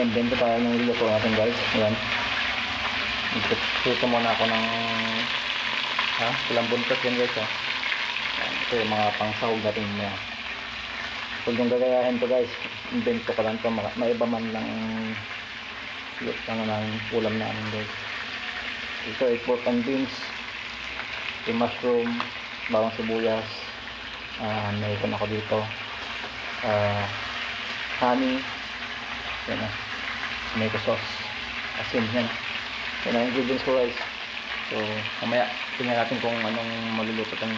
invento tayo ng luluto natin guys. Ayan. Ito muna ako ng ilang buntot yan guys. Ayan. Ito yung mga pangsahog natin niya. Kung yung gagayahin to guys, invento ko lang to. Maiba man lang ulam namin guys. Ito ay pork and beans, yung mushroom, bawang sibuyas, may ikon ako dito, honey, yan na, tomato sauce, asin, yan ang ingredients ko guys. So mamaya tingnan natin kung anong maluluto ng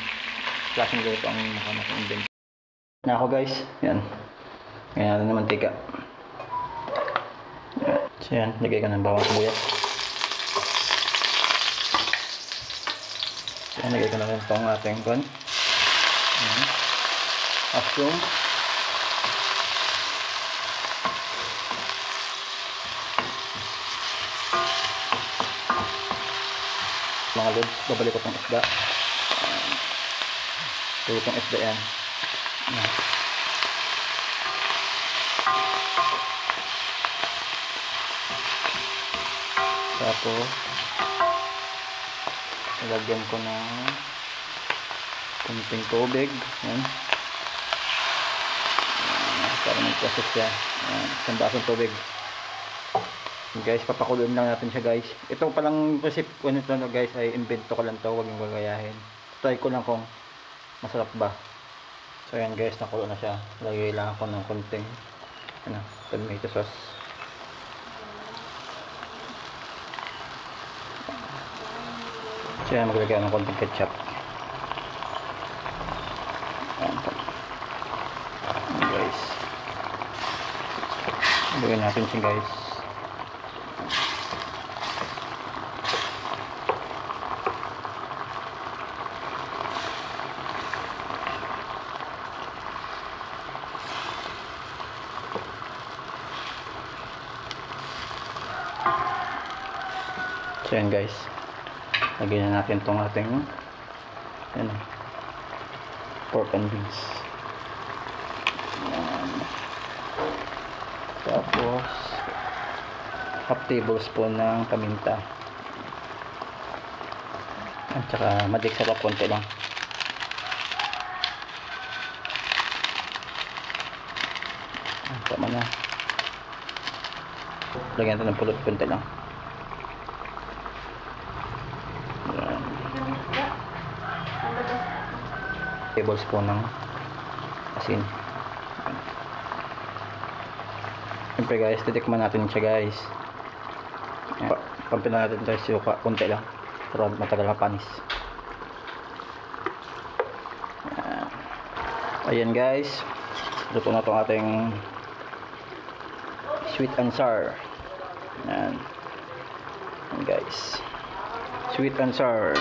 klaseng luto ang makanakong invento na ako guys. Yan, ngayon naman mantika. So yan, lagay ko ng bawang sibuyas. So yan, lagay ko na rin itong ating mushroom. Mga lods, babalik ko itong isda. Tulo itong isda yan. Tapos ilagyan ko ng kunting tubig. Yan. Para mag-process siya. Isang basong tubig. Guys, papakuloyin lang natin siya guys. Ito palang recipe ko nito guys ay invento ko lang to, huwag yung gagayahin. Try ko lang kung masarap ba. So yan guys, nakulo na siya. Lagay lang ako ng konting tomato sauce. So yan, maglagay ng konting ketchup. Ayan guys, lagyan natin siya guys. So yan guys, lagyan na natin itong ating pork and beans. Yan. Tapos half tablespoon ng paminta at saka magic sarap konti lang. Tama na, lagyan natin ng pulot konti lang. Tablespoon ng asin. Siyempre guys, titikman natin siya guys. Pampin na natin tayo suka konti lang para matagal na panis. Ayan guys, luto na itong ating sweet and sour. Ayan guys, sweet and sour.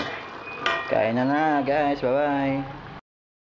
Kain na guys, bye bye.